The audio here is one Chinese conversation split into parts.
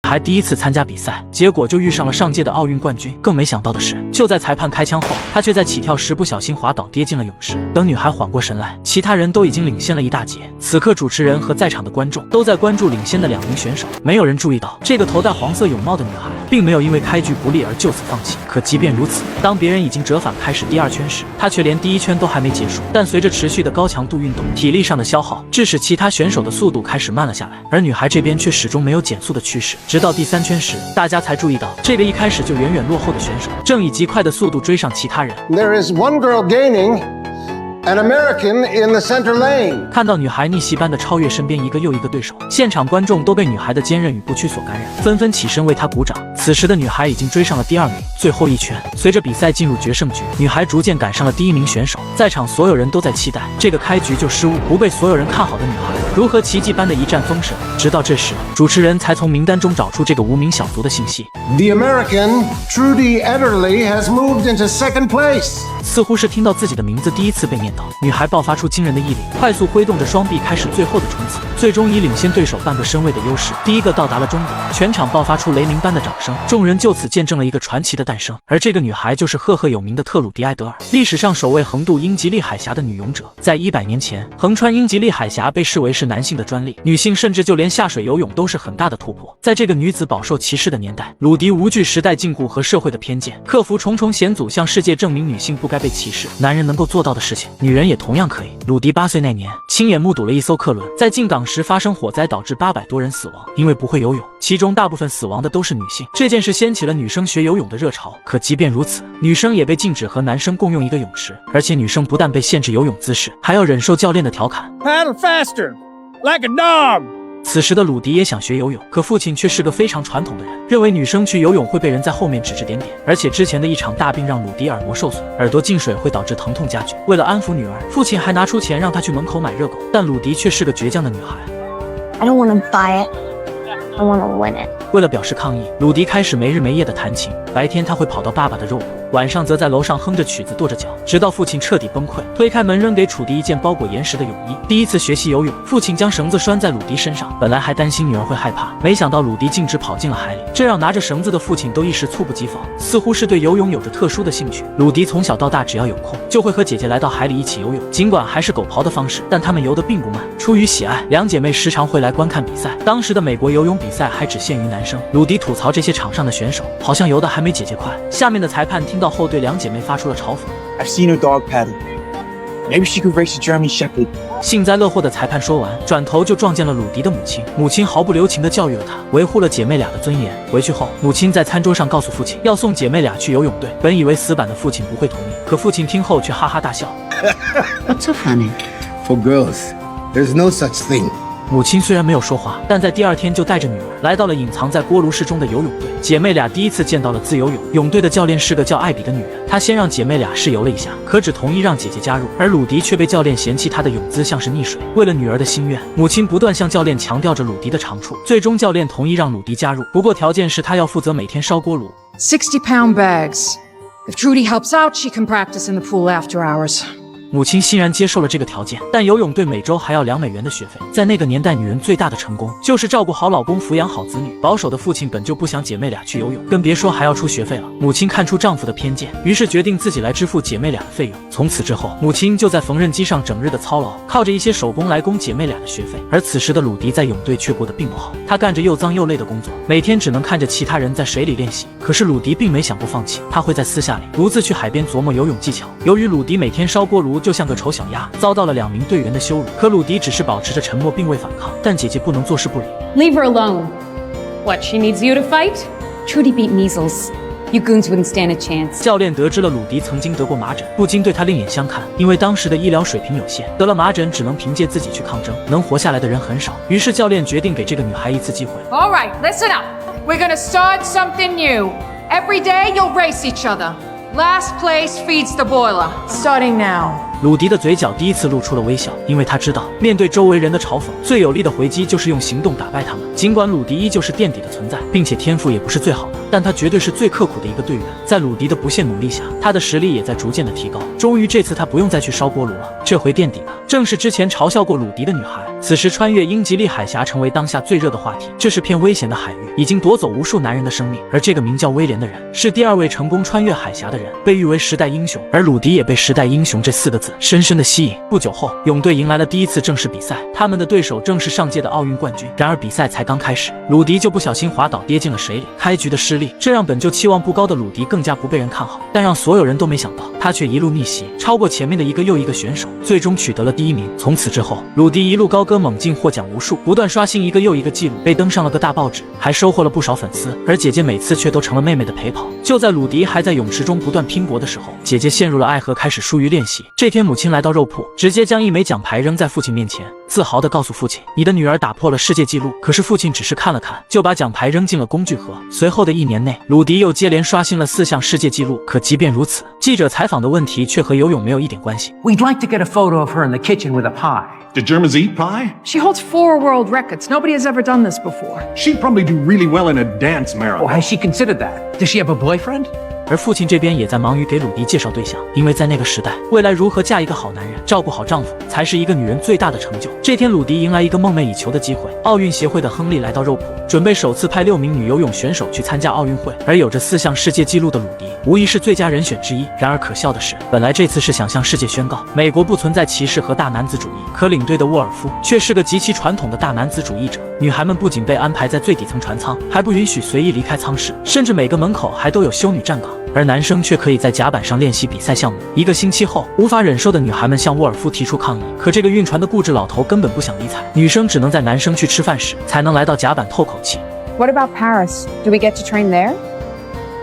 孩第一次参加比赛，结果就遇上了上届的奥运冠军。更没想到的是，就在裁判开枪后，她却在起跳时不小心滑倒，跌进了泳池。等女孩缓过神来，其他人都已经领先了一大截。此刻，主持人和在场的观众都在关注领先的2名选手，没有人注意到这个头戴黄色泳帽的女孩并没有因为开局不利而就此放弃。可即便如此，当别人已经折返开始第2圈时，她却连第1圈都还没结束。但随着持续的高强度运动，体力上的消耗致使其他选手的速度开始慢了下来，而女孩这边却始终没有减速的趋势。直到第3圈时，大家才注意到这个一开始就远远落后的选手正以极快的速度追上其他人。There is one girl gaining.An American in the center lane。 看到女孩逆袭般的超越身边一个又一个对手，现场观众都被女孩的坚韧与不屈所感染，纷纷起身为她鼓掌。此时的女孩已经追上了第2名。最后1圈，随着比赛进入决胜局，女孩逐渐赶上了第1名选手。在场所有人都在期待这个开局就失误、不被所有人看好的女孩如何奇迹般的一战封神。直到这时，主持人才从名单中找出这个无名小卒的信息。The American Trudy Ederle has moved into second place。 似乎是听到自己的名字第一次被念叨，女孩爆发出惊人的毅力，快速挥动着双臂开始最后的冲刺，最终以领先对手半个身位的优势，第一个到达了终点。全场爆发出雷鸣般的掌声，众人就此见证了一个传奇的诞生。而这个女孩就是赫赫有名的特鲁迪埃德尔，历史上首位横渡英吉利海峡的女勇者。在100年前，横穿英吉利海峡被视为是男性的专利，女性甚至就连下水游泳都是很大的突破。在这个女子饱受歧视的年代，鲁迪无惧时代禁锢和社会的偏见，克服重重险阻，向世界证明女性不该被歧视。男人能够做到的事情，女人也同样可以。鲁迪8岁那年，亲眼目睹了一艘客轮在进港时发生火灾，导致800多人死亡。因为不会游泳，其中大部分死亡的都是女性。这件事掀起了女生学游泳的热潮。可即便如此，女生也被禁止和男生共用一个泳池，而且女生不但被限制游泳姿势，还要忍受教练的调侃。Paddle faster, like a dog。此时的鲁迪也想学游泳，可父亲却是个非常传统的人，认为女生去游泳会被人在后面指指点点，而且之前的一场大病让鲁迪耳膜受损，耳朵进水会导致疼痛加剧。为了安抚女儿，父亲还拿出钱让她去门口买热狗，但鲁迪却是个倔强的女孩。I don't want to buy it. I want to win it. 为了表示抗议，鲁迪开始没日没夜的弹琴。白天他会跑到爸爸的肉铺，晚上则在楼上哼着曲子跺着脚，直到父亲彻底崩溃，推开门扔给楚迪一件包裹岩石的泳衣。第一次学习游泳，父亲将绳子拴在鲁迪身上，本来还担心女儿会害怕，没想到鲁迪径直跑进了海里，这让拿着绳子的父亲都一时猝不及防，似乎是对游泳有着特殊的兴趣。鲁迪从小到大只要有空，就会和姐姐来到海里一起游泳，尽管还是狗刨的方式，但他们游得并不慢。出于喜爱，两姐妹时常会来观看比赛。当时的美国游泳比赛还只限于男生，鲁迪吐槽这些场上的选手好像游得还没姐姐快。下面的裁判听到后对两姐妹发出了嘲讽。 I've seen her dog paddle. Maybe she could race a German Shepherd. 幸灾乐祸的裁判说完，转头就撞见了鲁迪的母亲。母亲毫不留情地教育了他，维护了姐妹俩的尊严。回去后，母亲在餐桌上告诉父亲，要送姐妹俩去游泳队。本以为死板的父亲不会同意，可父亲听后却哈哈大笑。What's so funny? For girls, there's no such thing. 母亲虽然没有说话，但在第2天就带着女儿来到了隐藏在锅炉室中的游泳队。姐妹俩第一次见到了自由泳，泳队的教练是个叫艾比的女人。她先让姐妹俩试游了一下，可只同意让姐姐加入，而鲁迪却被教练嫌弃他的泳姿像是溺水。为了女儿的心愿，母亲不断向教练强调着鲁迪的长处，最终教练同意让鲁迪加入，不过条件是他要负责每天烧锅炉。60-pound bags. If Trudy helps out, she can practice in the pool after hours. 母亲欣然接受了这个条件，但游泳队每周还要2美元的学费。在那个年代，女人最大的成功就是照顾好老公，抚养好子女。保守的父亲本就不想姐妹俩去游泳，更别说还要出学费了。母亲看出丈夫的偏见，于是决定自己来支付姐妹俩的费用。从此之后，母亲就在缝纫机上整日的操劳，靠着一些手工来供姐妹俩的学费。而此时的鲁迪在泳队却过得并不好，他干着又脏又累的工作，每天只能看着其他人在水里练习。可是鲁迪并没想过放弃，他会在私下里独自去海边琢磨游泳技巧。由于鲁迪每天烧锅炉就像个丑小鸭，遭到了2名队员的羞辱。可鲁迪只是保持着沉默，并未反抗。但姐姐不能坐视不理。 Leave her alone. What, she needs you to fight? Trudy beat measles. You goons wouldn't stand a chance. 教练得知了鲁迪曾经得过麻疹，不禁对他另眼相看。因为当时的医疗水平有限，得了麻疹只能凭借自己去抗争，能活下来的人很少。于是教练决定给这个女孩一次机会。 All right, listen up. We're gonna start something new. Every day you'll race each other. Last place feeds the boiler. Starting now. 鲁迪的嘴角第一次露出了微笑，因为他知道，面对周围人的嘲讽，最有力的回击就是用行动打败他们。尽管鲁迪依旧是垫底的存在，并且天赋也不是最好的，但他绝对是最刻苦的一个队员。在鲁迪的不懈努力下，他的实力也在逐渐的提高。终于这次他不用再去烧锅炉了，这回垫底的正是之前嘲笑过鲁迪的女孩。此时，穿越英吉利海峡成为当下最热的话题。这是片危险的海域，已经夺走无数男人的生命。而这个名叫威廉的人，是第2位成功穿越海峡的人，被誉为时代英雄。而鲁迪也被时代英雄这4个字深深的吸引。不久后，泳队迎来了第1次正式比赛，他们的对手正是上届的奥运冠军。然而比赛才刚开始，鲁迪就不小心滑倒跌进了水里，开局的失利，这让本就期望不高的鲁迪更加不被人看好。但让所有人都没想到，他却一路逆袭，超过前面的一个又一个选手，最终取得了第1名。从此之后，鲁迪一路高歌猛进，获奖无数，不断刷新一个又一个纪录，被登上了各大报纸，还收获了不少粉丝。而姐姐每次却都成了妹妹的陪跑。就在鲁迪还在泳池中不断拼搏的时候，姐姐陷入了爱河，开始疏于练习。这天，母亲来到肉铺，直接将1枚奖牌扔在父亲面前，自豪地告诉父亲：“你的女儿打破了世界纪录。”可是父亲只是看了看，就把奖牌扔进了工具盒。随后的1年内，鲁迪又接连刷新了4项世界纪录。可即便如此，记者采访的问题却和游泳没有一点关系。 We'd like to get a photo of her in the kitchen with a pie. Did Germans eat pie? She holds 4 world records. Nobody has ever done this before. She'd probably do really well in a dance Oh, marathon. has she considered that? Does she have a boyfriend? 而父亲这边也在忙于给鲁迪介绍对象，因为在那个时代，未来如何嫁一个好男人，照顾好丈夫，才是一个女人最大的成就。这天，鲁迪迎来一个梦寐以求的机会。奥运协会的亨利来到肉铺，准备首次派6名女游泳选手去参加奥运会。而有着4项世界纪录的鲁迪，无疑是最佳人选之一。然而可笑的是，本来这次是想向世界宣告美国不存在歧视和大男子主义，可领队的沃尔夫却是个极其传统的大男子主义者。女孩们不仅被安排在最底层船舱，还不允许随意离开舱室，甚至每个门口还都有修女站岗。而男生却可以在甲板上练习比赛项目。1个星期后，无法忍受的女孩们向沃尔夫提出抗议，可这个晕船的固执老头根本不想理睬，女生只能在男生去吃饭时才能来到甲板透口气。 What about Paris? Do we get to train there?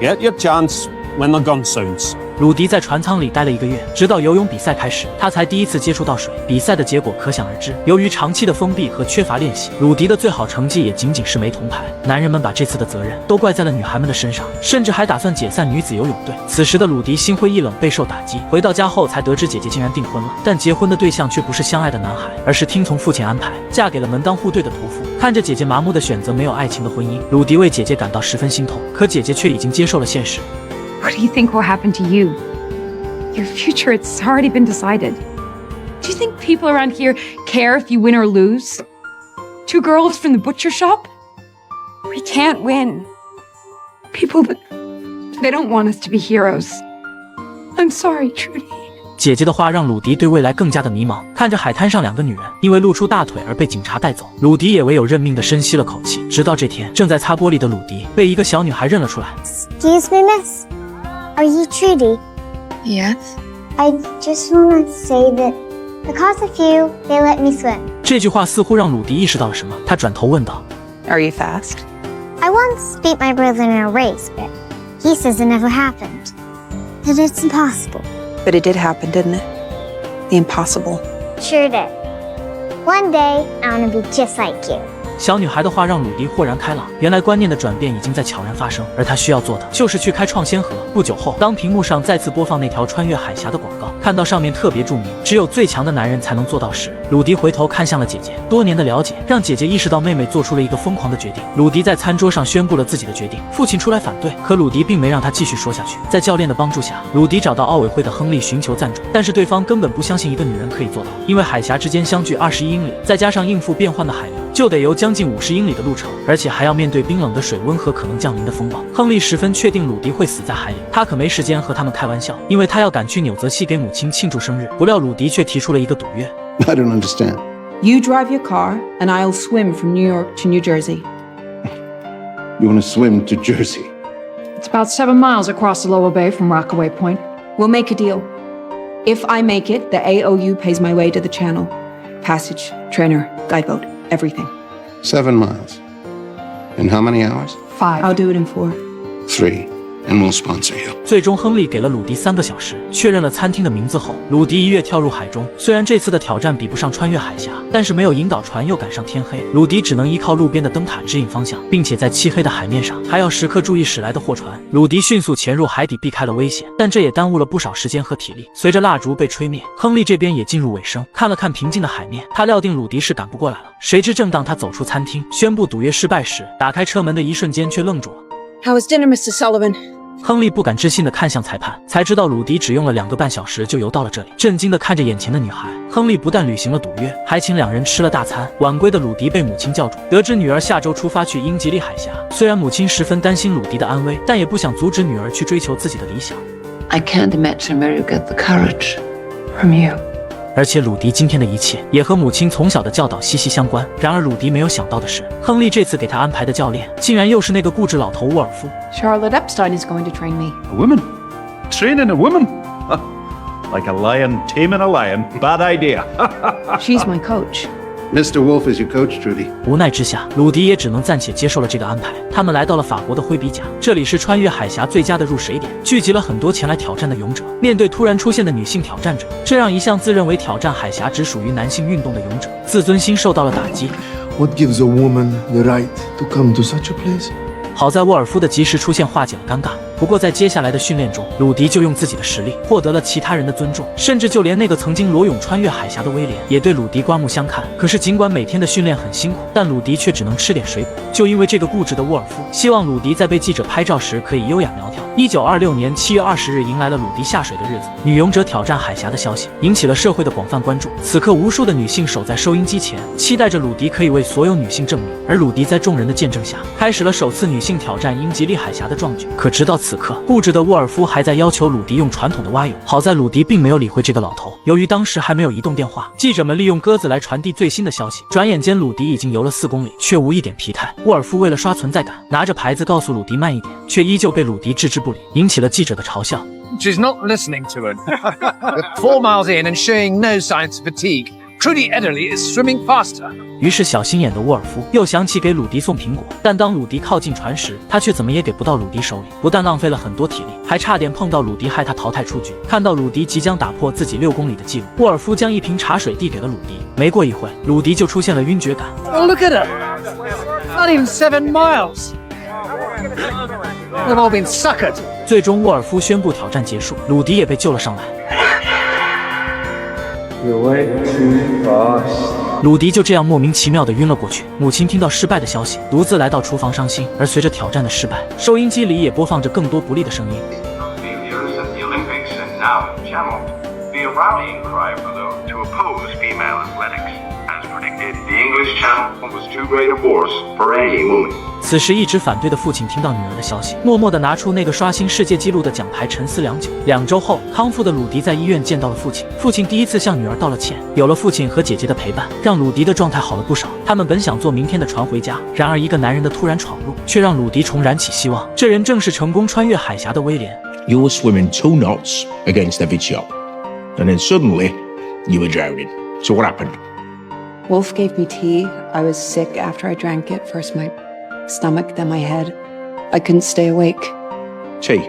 Get your chance when the gun sounds. 鲁迪在船舱里待了1个月，直到游泳比赛开始，他才第1次接触到水。比赛的结果可想而知，由于长期的封闭和缺乏练习，鲁迪的最好成绩也仅仅是枚铜牌。男人们把这次的责任都怪在了女孩们的身上，甚至还打算解散女子游泳队。此时的鲁迪心灰意冷，备受打击。回到家后才得知姐姐竟然订婚了，但结婚的对象却不是相爱的男孩，而是听从父亲安排，嫁给了门当户对的屠夫。看着姐姐麻木的选择没有爱情的婚姻，鲁迪为姐姐感到十分心痛。可姐姐却已经接受了现实。 What do you think will happen to you? Your future, it's already been decided. Do you think people around here care if you win or lose? 2 girls from the butcher shop? We can't win. People, they don't want us to be heroes. I'm sorry, Trudy. 姐姐的话让鲁迪对未来更加的迷茫。看着海滩上2个女人因为露出大腿而被警察带走，鲁迪也唯有认命的深吸了口气。直到这天，正在擦玻璃的鲁迪被一个小女孩认了出来。Excuse me, miss. Are you Trudy? Yes. I just want to say that because of you, they let me swim. 这句话似乎让鲁迪意识到了什么，他转头问道 Are you fast? I once beat my brother in a race, but he says it never happened. That it's impossible. But it did happen, didn't it? The impossible. Sure did. One day, I want to be just like you. 小女孩的话让鲁迪豁然开朗，原来观念的转变已经在悄然发生，而他需要做的就是去开创先河。不久后，当屏幕上再次播放那条穿越海峡的广告，看到上面特别注明只有最强的男人才能做到时，鲁迪回头看向了姐姐。多年的了解让姐姐意识到妹妹做出了一个疯狂的决定。鲁迪在餐桌上宣布了自己的决定，父亲出来反对，可鲁迪并没让他继续说下去。在教练的帮助下，鲁迪找到奥委会的亨利寻求赞助，但是对方根本不相信一个女人可以做到，因为海峡之间相距21英里，再加上应付变幻的海流，就得游将近50英里的路程，而且还要面对冰冷的水温和可能降临的风暴。亨利十分确定鲁迪会死在海里，他可没时间和他们开玩笑，因为他要赶去纽泽西给母亲庆祝生日。不料鲁迪却提出了一个赌约。I don't understand. You drive your car, and I'll swim from New York to New Jersey. You want to swim to Jersey? It's about 7 miles across the lower bay from Rockaway Point. We'll make a deal. If I make it, the AOU pays my way to the channel. Passage, trainer, guide boat, everything. 7 miles. In how many hours? 5. I'll do it in 4. 3. And we'll sponsor you. 最终，亨利给了鲁迪3个小时，确认了餐厅的名字后，鲁迪一跃跳入海中。虽然这次的挑战比不上穿越海峡，但是没有引导船又赶上天黑，鲁迪只能依靠路边的灯塔指引方向，并且在漆黑的海面上还要时刻注意驶来的货船。鲁迪迅速潜入海底，避开了危险，但这也耽误了不少时间和体力。随着蜡烛被吹灭，亨利这边也进入尾声，看了看平静的海面，他料定鲁迪是赶不过来了。谁知正当他走出餐厅，宣布赌约失败时，打开车门的一瞬间却愣住了。How was dinner, Mr. Sullivan? 亨利不敢置信地看向裁判，才知道鲁迪只用了2个半小时就游到了这里。震惊地看着眼前的女孩，亨利不但履行了赌约，还请2人吃了大餐。晚归的鲁迪被母亲叫住，得知女儿下周出发去英吉利海峡。虽然母亲十分担心鲁迪的安危，但也不想阻止女儿去追求自己的理想。I can't imagine where you get the courage from you. 而且鲁迪今天的一切也和母亲从小的教导息息相关。然而鲁迪没有想到的是，亨利这次给他安排的教练竟然又是那个固执老头沃尔夫。Charlotte Epstein is going to train me. A woman? Training a woman? Like a lion taming a lion. Bad idea. She's my coach. Mr. Wolf is your coach, Trudy. 无奈之下，鲁迪也只能暂且接受了这个安排。他们来到了法国的灰比甲，这里是穿越海峡最佳的入水点，聚集了很多前来挑战的勇者。面对突然出现的女性挑战者，这让一向自认为挑战海峡只属于男性运动的勇者，自尊心受到了打击。What gives a woman the right to come to such a place? 好在沃尔夫的及时出现化解了尴尬。不过在接下来的训练中，鲁迪就用自己的实力获得了其他人的尊重，甚至就连那个曾经裸泳穿越海峡的威廉也对鲁迪刮目相看。可是尽管每天的训练很辛苦，但鲁迪却只能吃点水果。就因为这个固执的沃尔夫希望鲁迪在被记者拍照时可以优雅苗条。1926年7月20日迎来了鲁迪下水的日子，女勇者挑战海峡的消息引起了社会的广泛关注。此刻无数的女性守在收音机前，期待着鲁迪可以为所有女性证明。而鲁迪在众人的见证下，开始了首次女性挑战英吉利海峡的壮举。可直到此刻，固执的沃尔夫还在要求鲁迪用传统的蛙泳。好在鲁迪并没有理会这个老头，由于当时还没有移动电话，记者们利用鸽子来传递最新的消息。转眼间鲁迪已经游了4公里，却无一点疲态。沃尔夫为了刷存在感，拿着牌子告诉鲁迪慢一点，却依旧被鲁迪置之不理，引起了记者的嘲笑。 She's not listening to him. With 4 miles in and showing no signs of fatigue, Trudy Ederle is swimming faster. 于是小心眼的沃尔夫又想起给鲁迪送苹果，但当鲁迪靠近船时，他却怎么也给不到鲁迪手里，不但浪费了很多体力，还差点碰到鲁迪，害他淘汰出局。看到鲁迪即将打破自己6公里的记录，沃尔夫将一瓶茶水递给了鲁迪。没过一会，鲁迪就出现了晕厥感。Oh, look at her! Not even 7 miles. They've all been suckered. 最终，沃尔夫宣布挑战结束，鲁迪也被救了上来。鲁迪就这样莫名其妙地晕了过去。母亲听到失败的消息，独自来到厨房伤心。而随着挑战的失败，收音机里也播放着更多不利的声音。此时一直反对的父亲听到女儿的消息，默默地拿出那个刷新世界纪录的奖牌，沉思良久。2周后，康复的鲁迪在医院见到了父亲。父亲第一次向女儿道了歉。有了父亲和姐姐的陪伴，让鲁迪的状态好了不少。他们本想坐明天的船回家，然而一个男人的突然闯入，却让鲁迪重燃起希望。这人正是成功穿越海峡的威廉。You were swimming 2 knots against every chop, and then suddenly you were drowning. So what happened? Wolf gave me tea. I was sick after I drank it. First my stomach, then my head. I couldn't stay awake. Tea?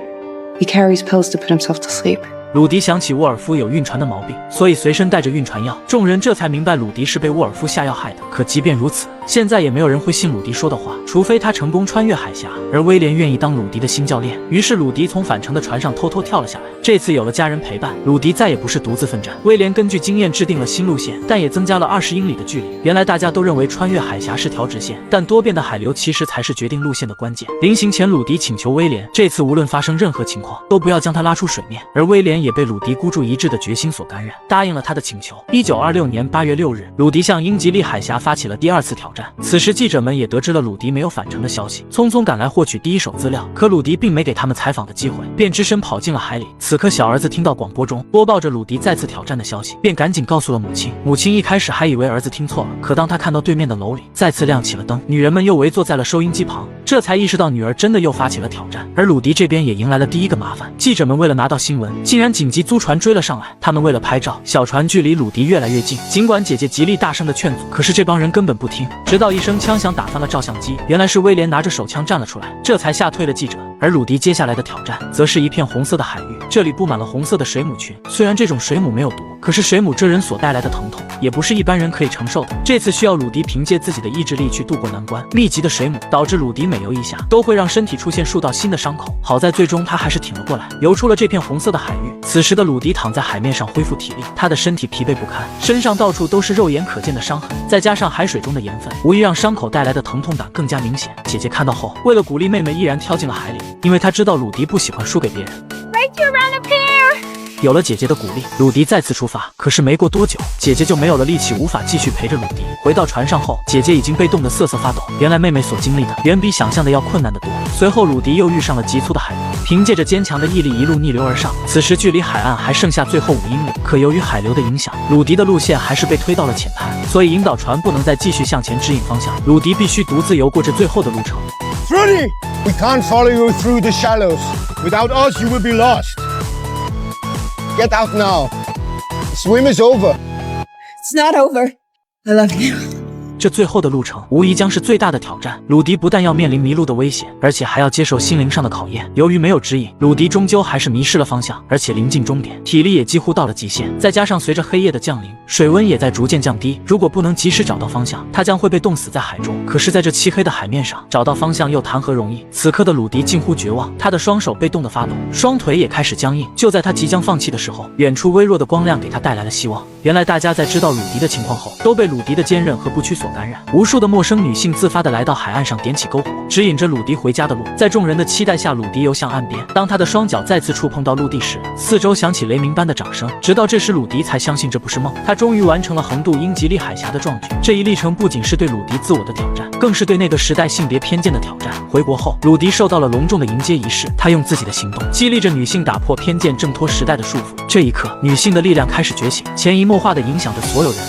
He carries pills to put himself to sleep. 鲁迪想起沃尔夫有晕船的毛病，所以随身带着晕船药。众人这才明白鲁迪是被沃尔夫下药害的。可即便如此，现在也没有人会信鲁迪说的话，除非他成功穿越海峡。而威廉愿意当鲁迪的新教练，于是鲁迪从返程的船上偷偷跳了下来。这次有了家人陪伴，鲁迪再也不是独自奋战。威廉根据经验制定了新路线，但也增加了20英里的距离。原来大家都认为穿越海峡是条直线，但多变的海流其实才是决定路线的关键。临行前，鲁迪请求威廉，这次无论发生任何情况，都不要将他拉出水面。而威廉也被鲁迪孤注一掷的决心所感染，答应了他的请求。1926年8月6日，鲁迪向英吉利海峡发起了第2次挑战。此时记者们也得知了鲁迪没有返程的消息，匆匆赶来获取第一手资料。可鲁迪并没给他们采访的机会，便只身跑进了海里。此刻小儿子听到广播中播报着鲁迪再次挑战的消息，便赶紧告诉了母亲。母亲一开始还以为儿子听错了，可当他看到对面的楼里再次亮起了灯，女人们又围坐在了收音机旁，这才意识到女儿真的又发起了挑战。而鲁迪这边也迎来了第一个麻烦，记者们为了拿到新闻，竟然紧急租船追了上来。他们为了拍照，小船距离鲁迪越来越近。尽管姐姐极力大声的劝阻，可是这帮人根本不听。直到一声枪响打翻了照相机，原来是威廉拿着手枪站了出来，这才吓退了记者。而鲁迪接下来的挑战，则是一片红色的海域，这里布满了红色的水母群。虽然这种水母没有毒，可是水母蛰人所带来的疼痛，也不是一般人可以承受的。这次需要鲁迪凭借自己的意志力去渡过难关。密集的水母导致鲁迪每游一下，都会让身体出现数道新的伤口。好在最终他还是挺了过来，游出了这片红色的海域。此时的鲁迪躺在海面上恢复体力，他的身体疲惫不堪，身上到处都是肉眼可见的伤痕，再加上海水中的盐分，无疑让伤口带来的疼痛感更加明显。姐姐看到后，为了鼓励妹妹，毅然跳进了海里。因为他知道鲁迪不喜欢输给别人。 Right to run up here. 有了姐姐的鼓励，鲁迪再次出发。可是没过多久，姐姐就没有了力气，无法继续陪着鲁迪。回到船上后，姐姐已经被冻得瑟瑟发抖。原来妹妹所经历的远比想象的要困难得多。随后，鲁迪又遇上了急促的海流，凭借着坚强的毅力一路逆流而上。此时距离海岸还剩下最后5英里，可由于海流的影响，鲁迪的路线还是被推到了浅滩，所以引导船不能再继续向前指引方向。鲁迪必须独自游过这最后的路程。 Trudy, we can't follow you through the shallows. Without us, you will be lost. Get out now. The swim is over. It's not over. I love you. 这最后的路程无疑将是最大的挑战。鲁迪不但要面临迷路的危险，而且还要接受心灵上的考验。由于没有指引，鲁迪终究还是迷失了方向，而且临近终点，体力也几乎到了极限。再加上随着黑夜的降临，水温也在逐渐降低。如果不能及时找到方向，他将会被冻死在海中。可是，在这漆黑的海面上，找到方向又谈何容易？此刻的鲁迪近乎绝望，他的双手被冻得发抖，双腿也开始僵硬。就在他即将放弃的时候，远处微弱的光亮给他带来了希望。原来，大家在知道鲁迪的情况后，都被鲁迪的坚韧和不屈所感染。无数的陌生女性自发地来到海岸上，点起篝火，指引着鲁迪回家的路。在众人的期待下，鲁迪游向岸边。当他的双脚再次触碰到陆地时，四周响起雷鸣般的掌声。直到这时，鲁迪才相信这不是梦，他终于完成了横渡英吉利海峡的壮举。这一历程不仅是对鲁迪自我的挑战，更是对那个时代性别偏见的挑战。回国后，鲁迪受到了隆重的迎接仪式，他用自己的行动激励着女性打破偏见，挣脱时代的束缚。这一刻，女性的力量开始觉醒，潜移默化地影响着所有人。